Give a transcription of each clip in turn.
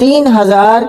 3000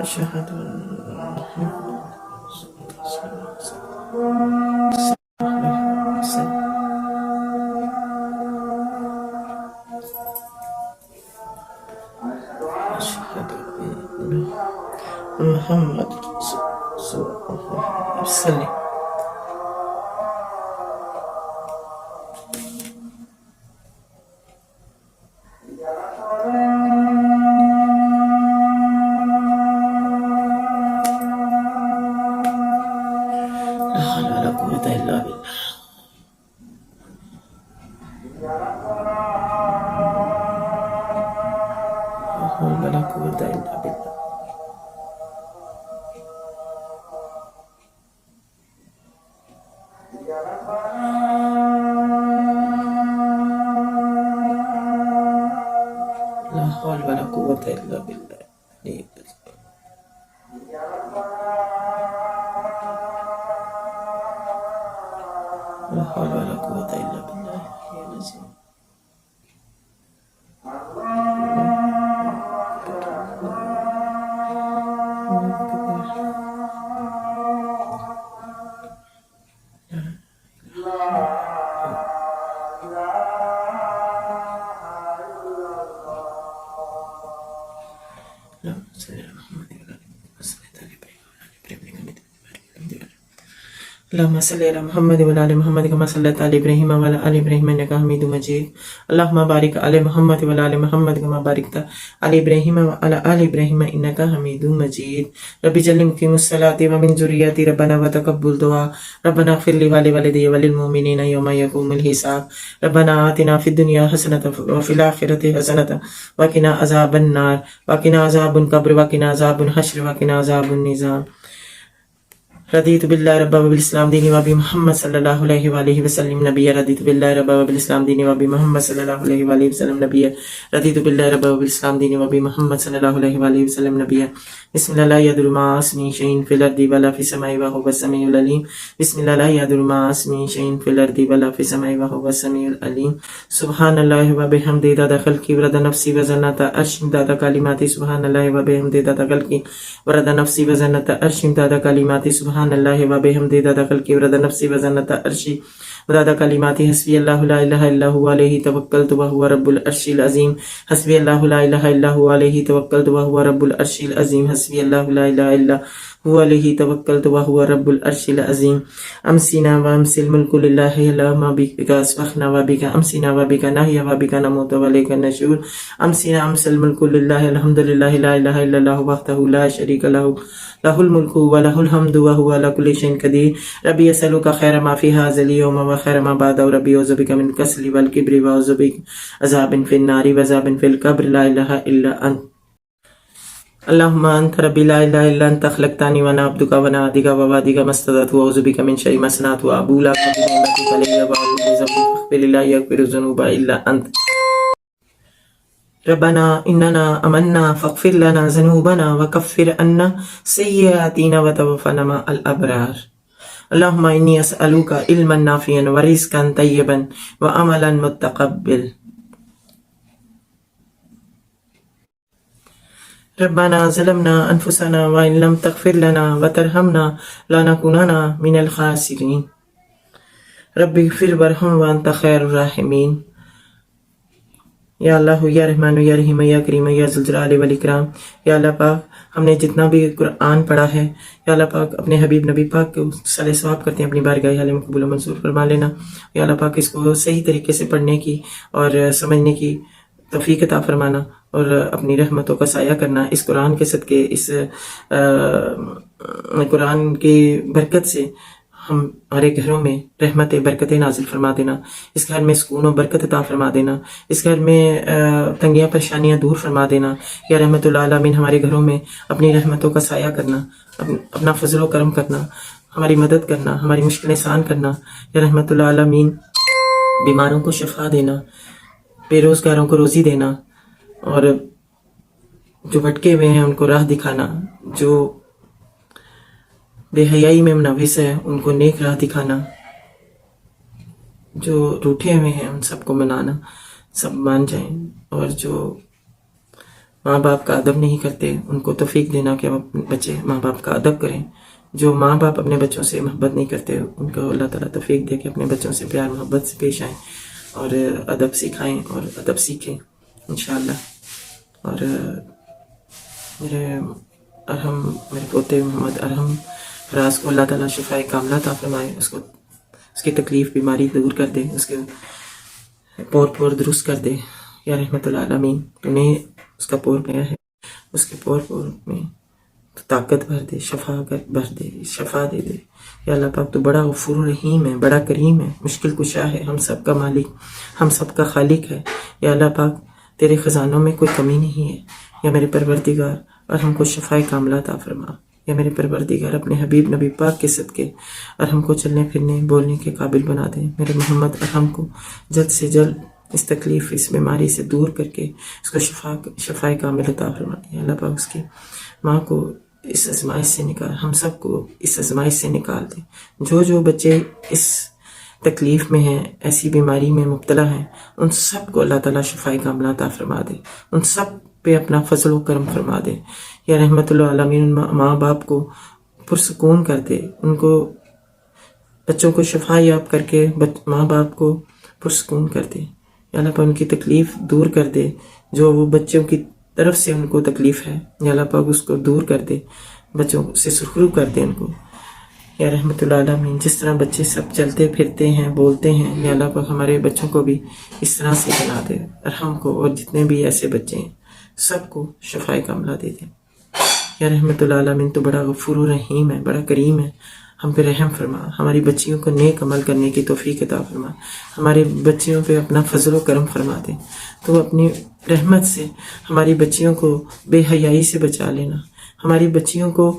أشهد أن محمد صلى الله عليه وسلم. لا حول ولا قوة إلا بالله. لا حول ولا قوة إلا بالله. لا حول ولا قوة إلا بالله. لا حول ولا قوة إلا بالله العظيم. اللهم صل على محمد وعلى آل محمد كما صليت على إبراهيم وعلى آل إبراهيم إنك حميد مجيد. اللهم بارك على محمد وعلى آل محمد كما باركت على إبراهيم وعلى آل إبراهيم إنك حميد مجيد. رب اجعلني مقيم الصلاة ومن ذريتي ربنا وتقبل دعاء. ربنا اغفر لي ولوالدي وللمؤمنين يوم يقوم الحساب. ربنا آتنا في الدنيا حسنة وفي الآخرة حسنة وقنا عذاب النار وقنا عذاب القبر وقنا عذاب الحشر وقنا عذاب النظام. رضيت بالله ربا وبالإسلام ديني وبي محمد صلى الله عليه وآله وسلم نبيا. رضيت بالله ربا وبالإسلام ديني وبي محمد صلى الله عليه وآله وسلم نبيا. رضيت بالله ربا وبالإسلام ديني وبي محمد صلى الله عليه وآله وسلم نبيا. بسم الله لا يضر مع اسمه شيء في الأرض ولا في السماء وهو السميع العليم. بسم الله لا يضر مع اسمه شيء في الأرض ولا في السماء وهو السميع العليم. سبحان الله وبحمده عدد خلقه ورضا نفسي وزنة عرشه عدد كلماته. سبحان الله وبحمده عدد خلقه ورضا نفسي وزنة عرشه عدد كلماته. سبحان الله وبحمده عدد خلقه ورضا نفسي وزنة عرشه عدد كلماته. حسبي الله لا إله إلا هو عليه توكلت وهو رب العرش العظيم. حسبي الله لا إله إلا هو عليه توكلت وهو رب العرش العظيم. حسبي الله لا إله إلا هو عليه توكلت وهو رب العرش العظيم. أمسنا وأمسي الملك لله اللهم بك أصبحنا وبك أمسنا وبك نحيا وبك نموت وإليك النشور. أمسنا أمسي الملك لله الحمد لله لا إله إلا الله وحده لا شريك له له الملك وله الحمد وهو على كل شيء قدير. ربي أسألك خير ما في هذا اليوم وخير ما بعده. ربي أعوذ بك من الكسل والكبر وأعوذ بك عذاب في النار وعذاب في القبر. لا إله إلا أنت. اللهم أنت ربي لا إله إلا أنت خلقتني وأنا عبدك وأنا عبدك ووعدك ما استطعت وأعوذ بك من شر ما صنعت وأبوء لك بنعمتك علي وأبوء بذنبي فاغفر لي لا يغفر الذنوب إلا أنت. ربنا إننا آمنا فاغفر لنا ذنوبنا وكفر عنا سيئاتنا وتوفنا مع الأبرار. اللهم إني أسألك علما نافعا ورزقا طيبا وعملا متقبل. ربنا ظلمنا أنفسنا وإن لم تغفر لنا وترحمنا لنكونن من الخاسرين. رب اغفر وارحم وأنت خير الراحمين. یا اللہ یا رحمان یا رحیم یا کریم یا ذوالجلال والاکرام. یا اللہ پاک ہم نے جتنا بھی قرآن پڑھا ہے یا اللہ پاک اپنے حبیب نبی پاک کو صالح ثواب کرتے ہیں اپنی بارگاہ حال میں قبول و منظور فرما لینا. یا اللہ پاک اس کو صحیح طریقے سے پڑھنے کی اور سمجھنے کی توفیق عطا فرمانا اور اپنی رحمتوں کا سایہ کرنا. اس قرآن کے صدقے اس قرآن کی برکت سے ہمارے گھروں میں رحمت برکتیں نازل فرما دینا. اس گھر میں سکون و برکت عطا فرما دینا. اس گھر میں تنگیاں پریشانیاں دور فرما دینا. یا رحمت العالمین ہمارے گھروں میں اپنی رحمتوں کا سایہ کرنا, اپنا فضل و کرم کرنا, ہماری مدد کرنا, ہماری مشکلیں آسان کرنا. یا رحمت العالمین بیماروں کو شفا دینا, بے روزگاروں کو روزی دینا, اور جو بھٹکے ہوئے ہیں ان کو راہ دکھانا, جو بے حیائی میں ملوث ہے ان کو نیک راہ دکھانا, جو روٹھے ہوئے ہیں ان سب کو منانا, سب مان جائیں, اور جو ماں باپ کا ادب نہیں کرتے ان کو توفیق دینا کہ اپنے بچے ماں باپ کا ادب کریں. جو ماں باپ اپنے بچوں سے محبت نہیں کرتے ان کو اللہ تعالیٰ توفیق دے کہ اپنے بچوں سے پیار محبت سے پیش آئیں اور ادب سکھائیں اور ادب سیکھیں انشاءاللہ. اور میرے پوتے محمد ارحم فراز کو اللہ تعالیٰ شفائے کاملہ عطا فرمائے، اس کی تکلیف بیماری دور کر دے، اس کے پور درست کر دے یا رحمت العالمین. تو نے اس کا پور گیا ہے، اس کے پور میں طاقت بھر دے، شفا بھر دے، شفا دے دے یا اللہ پاک. تو بڑا غفور رحیم ہے، بڑا کریم ہے، مشکل کشا ہے، ہم سب کا مالک، ہم سب کا خالق ہے یا اللہ پاک. تیرے خزانوں میں کوئی کمی نہیں ہے یا میرے پروردگار، اور ہم کو شفائے کاملہ عطا فرما یا میرے پروردگار. اپنے حبیب نبی پاک کے صدقے اور ہم کو چلنے پھرنے بولنے کے قابل بنا دے. میرے محمد ارحم کو جلد سے جلد اس تکلیف اس بیماری سے دور کر کے اس کو شفائے کامل عطا فرما دے اللہ پاک. اس کی ماں کو اس آزمائش سے نکال، ہم سب کو اس آزمائش سے نکال دے. جو بچے اس تکلیف میں ہیں، ایسی بیماری میں مبتلا ہیں، ان سب کو اللہ تعالیٰ شفائے کاملہ عطا فرما دے، ان سب پہ اپنا فضل و کرم فرما دے یا رحمت العالمین. ان ماں باپ کو پرسکون کر دے، ان کو بچوں کو شفا یاب کر کے ماں باپ کو پرسکون کر دے یا اللہ پاک. ان کی تکلیف دور کر دے، جو وہ بچوں کی طرف سے ان کو تکلیف ہے یا اللہ پاک اس کو دور کر دے، بچوں سے سرخرو کر دے ان کو یا رحمت العالمین. جس طرح بچے سب چلتے پھرتے ہیں بولتے ہیں یا اللہ پاک ہمارے بچوں کو بھی اس طرح سے بنا دے. اور ہم کو اور جتنے بھی ایسے بچے ہیں سب کو شفائے کاملہ دے دے یا رحمت العالمین. تو بڑا غفور و رحیم ہے، بڑا کریم ہے، ہم پہ رحم فرما. ہماری بچیوں کو نیک عمل کرنے کی توفیق عطا فرما. ہمارے بچیوں پہ اپنا فضل و کرم فرما دے. تو اپنی رحمت سے ہماری بچیوں کو بے حیائی سے بچا لینا، ہماری بچیوں کو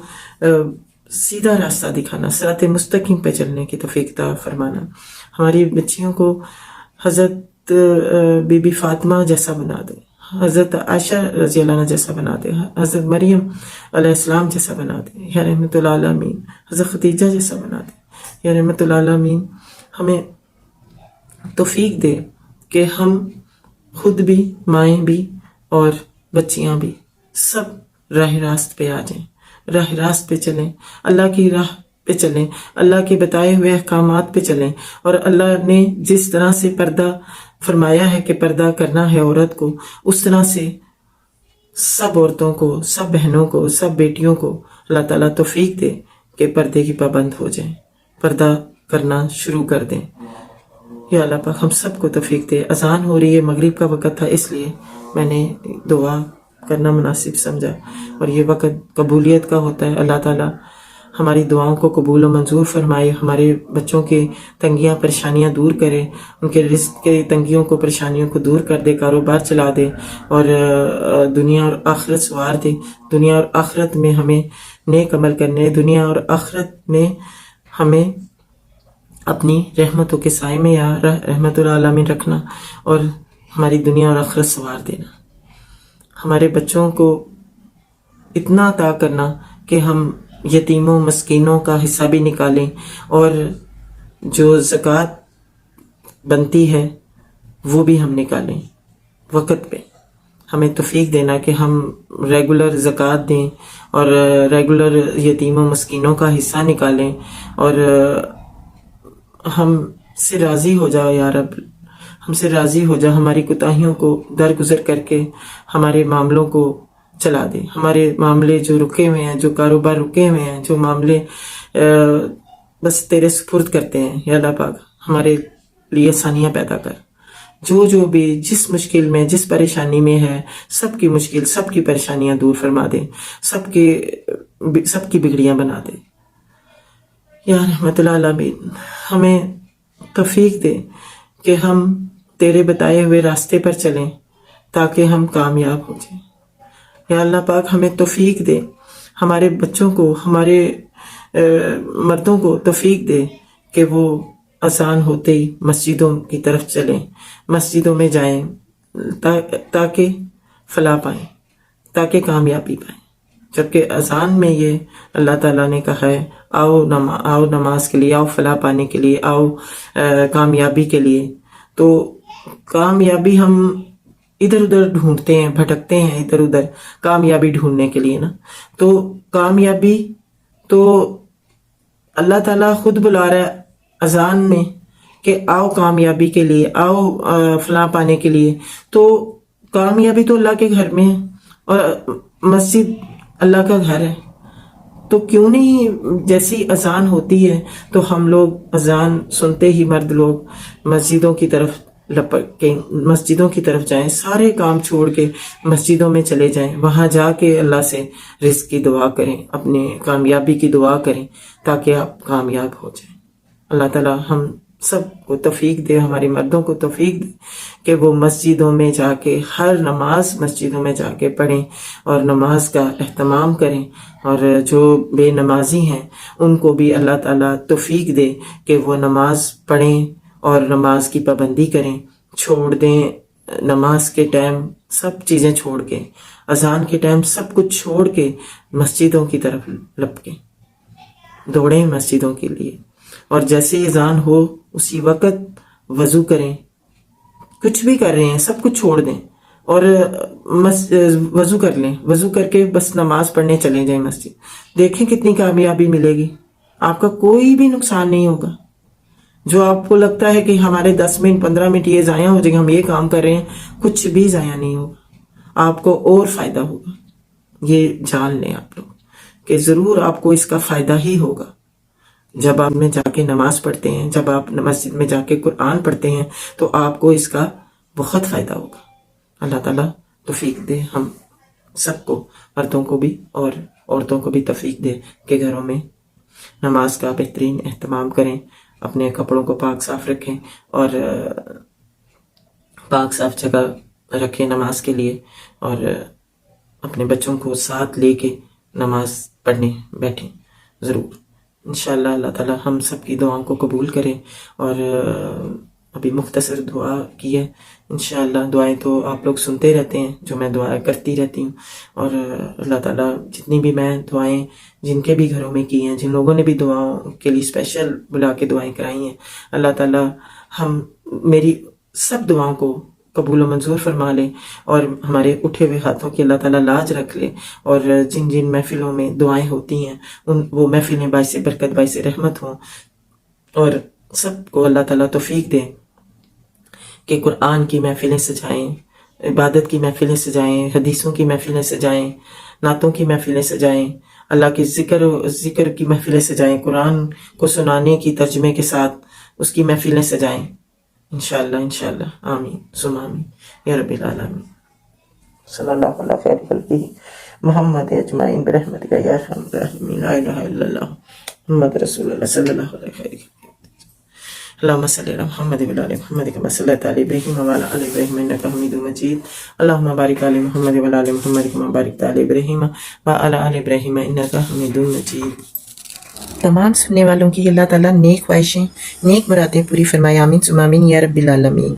سیدھا راستہ دکھانا، صراط مستقیم پہ چلنے کی توفیق عطا فرمانا. ہماری بچیوں کو حضرت بی بی فاطمہ جیسا بنا دے، حضرت عائشہ رضی اللہ عنہ جیسا بنا دے، حضرت مریم علیہ السلام جیسا بنا دے یا رحمت العالمین، حضرت خدیجہ جیسا بنا دے یا رحمت العالمین. ہمیں توفیق دے کہ ہم خود بھی، مائیں بھی اور بچیاں بھی سب راہ راست پہ آ جائیں، راہ راست پہ چلیں، اللہ کی راہ پہ چلیں، اللہ کے بتائے ہوئے احکامات پہ چلیں. اور اللہ نے جس طرح سے پردہ فرمایا ہے کہ پردہ کرنا ہے عورت کو، اس طرح سے سب عورتوں کو، سب بہنوں کو، سب بیٹیوں کو اللہ تعالیٰ توفیق دے کہ پردے کی پابند ہو جائیں، پردہ کرنا شروع کر دیں یا اللہ پاک ہم سب کو توفیق دے. اذان ہو رہی ہے، مغرب کا وقت تھا، اس لیے میں نے دعا کرنا مناسب سمجھا. اور یہ وقت قبولیت کا ہوتا ہے. اللہ تعالیٰ ہماری دعاؤں کو قبول و منظور فرمائے، ہمارے بچوں کی تنگیاں پریشانیاں دور کرے، ان کے رزق کے تنگیوں کو پریشانیوں کو دور کر دے، کاروبار چلا دے اور دنیا اور آخرت سوار دے. دنیا اور آخرت میں ہمیں نیک عمل کرنے، دنیا اور آخرت میں ہمیں اپنی رحمتوں کے سائے میں یا رحمت العالمین رکھنا اور ہماری دنیا اور آخرت سوار دینا. ہمارے بچوں کو اتنا عطا کرنا کہ ہم یتیموں مسکینوں کا حصہ بھی نکالیں اور جو زکوٰۃ بنتی ہے وہ بھی ہم نکالیں وقت پہ. ہمیں توفیق دینا کہ ہم ریگولر زکوٰۃ دیں اور ریگولر یتیموں مسکینوں کا حصہ نکالیں اور ہم سے راضی ہو جاؤ یا رب، ہم سے راضی ہو جا، ہماری کوتاہیوں کو درگزر کر کے ہمارے معاملوں کو چلا دے. ہمارے معاملے جو رکے ہوئے ہیں، جو کاروبار رکے ہوئے ہیں، جو معاملے بس تیرے سپرد کرتے ہیں یا اللہ پاک ہمارے لیے آسانیاں پیدا کر. جو بھی جس مشکل میں، جس پریشانی میں ہے، سب کی مشکل، سب کی پریشانیاں دور فرما دے، سب کی بگڑیاں بنا دے یا رحمت العالمین. ہمیں توفیق دے کہ ہم تیرے بتائے ہوئے راستے پر چلیں تاکہ ہم کامیاب ہو جائیں یا اللہ پاک. ہمیں توفیق دے، ہمارے بچوں کو، ہمارے مردوں کو توفیق دے کہ وہ اذان ہوتے ہی مسجدوں کی طرف چلیں، مسجدوں میں جائیں تاکہ فلاح پائیں، تاکہ کامیابی پائیں. جبکہ اذان میں یہ اللہ تعالیٰ نے کہا ہے آؤ نماز کے لیے، آؤ فلاح پانے کے لیے، آؤ کامیابی کے لیے. تو کامیابی ہم ادھر ادھر ڈھونڈتے ہیں, بھٹکتے ہیں ادھر ادھر کامیابی ڈھونڈنے کے لیے نا. تو کامیابی تو اللہ تعالیٰ خود بلا رہا ہے اذان میں کہ آؤ کامیابی کے لیے, آؤ فلاں پانے کے لیے. تو کامیابی تو اللہ کے گھر میں ہے اور مسجد اللہ کا گھر ہے. تو کیوں نہیں جیسی اذان ہوتی ہے تو ہم لوگ اذان سنتے ہی مرد لوگ مسجدوں کی طرف لپک کے مسجدوں کی طرف جائیں, سارے کام چھوڑ کے مسجدوں میں چلے جائیں, وہاں جا کے اللہ سے رزق کی دعا کریں, اپنے کامیابی کی دعا کریں تاکہ آپ کامیاب ہو جائیں. اللہ تعالیٰ ہم سب کو توفیق دے, ہمارے مردوں کو توفیق دے کہ وہ مسجدوں میں جا کے ہر نماز مسجدوں میں جا کے پڑھیں اور نماز کا اہتمام کریں. اور جو بے نمازی ہیں ان کو بھی اللہ تعالیٰ توفیق دے کہ وہ نماز پڑھیں اور نماز کی پابندی کریں, چھوڑ دیں نماز کے ٹائم سب چیزیں چھوڑ کے, اذان کے ٹائم سب کچھ چھوڑ کے مسجدوں کی طرف لپکیں, دوڑیں مسجدوں کے لیے. اور جیسے اذان ہو اسی وقت وضو کریں, کچھ بھی کر رہے ہیں سب کچھ چھوڑ دیں اور وضو کر لیں, وضو کر کے بس نماز پڑھنے چلے جائیں مسجد. دیکھیں کتنی کامیابی ملے گی, آپ کا کوئی بھی نقصان نہیں ہوگا. جو آپ کو لگتا ہے کہ ہمارے 10 منٹ 15 منٹ یہ ضائع ہو جائے گا, ہم یہ کام کر رہے ہیں, کچھ بھی ضائع نہیں ہوگا, آپ کو اور فائدہ ہوگا. یہ جان لیں آپ لوگ کہ ضرور آپ کو اس کا فائدہ ہی ہوگا. جب آپ میں جا کے نماز پڑھتے ہیں, جب آپ مسجد میں جا کے قرآن پڑھتے ہیں تو آپ کو اس کا بہت فائدہ ہوگا. اللہ تعالیٰ توفیق دے ہم سب کو, مردوں کو بھی اور عورتوں کو بھی توفیق دے کہ گھروں میں نماز کا بہترین اہتمام کریں, اپنے کپڑوں کو پاک صاف رکھیں اور پاک صاف جگہ رکھیں نماز کے لیے, اور اپنے بچوں کو ساتھ لے کے نماز پڑھنے بیٹھیں ضرور. انشاءاللہ اللہ تعالیٰ ہم سب کی دعاؤں کو قبول کرے. اور ابھی مختصر دعا کی ہے, انشاءاللہ دعائیں تو آپ لوگ سنتے رہتے ہیں جو میں دعائیں کرتی رہتی ہوں. اور اللہ تعالیٰ جتنی بھی میں دعائیں جن کے بھی گھروں میں کی ہیں, جن لوگوں نے بھی دعاؤں کے لیے اسپیشل بلا کے دعائیں کرائی ہیں, اللہ تعالیٰ میری سب دعاؤں کو قبول و منظور فرما لے اور ہمارے اٹھے ہوئے ہاتھوں کی اللہ تعالیٰ لاج رکھ لے. اور جن جن محفلوں میں دعائیں ہوتی ہیں وہ محفلیں باعث برکت باعث رحمت ہوں, اور سب کو اللہ تعالیٰ توفیق دے کہ قرآن کی محفلیں سجائیں, عبادت کی محفلیں سجائیں, حدیثوں کی محفلیں سجائیں, نعتوں کی محفلیں سجائیں, اللہ کے ذکر کی محفلیں سجائیں, قرآن کو سنانے کی ترجمے کے ساتھ اس کی محفلیں سجائیں. انشاءاللہ آمین ثم آمین یا رب العالمین. صلی اللہ علیہ خیر خلقہ محمد اجمعین برحمتک یا ارحم الراحمین. لا الہ الا اللہ محمد رسول اللہ صلی اللہ علیہ خیر خلقہ. اللهم صل على محمد وعلى ال محمد كما صليت على ابراهيم وعلى ال ابراهيم انك حميد مجيد. اللهم بارك على محمد وعلى ال محمد كما باركت على ابراهيم وعلى ال ابراهيم انك حميد مجيد. تمام سننے والوں کی اللہ تعالیٰ نیک خواہشیں نیک مرادیں پوری فرمائے. آمین ثم آمین یا رب العالمین.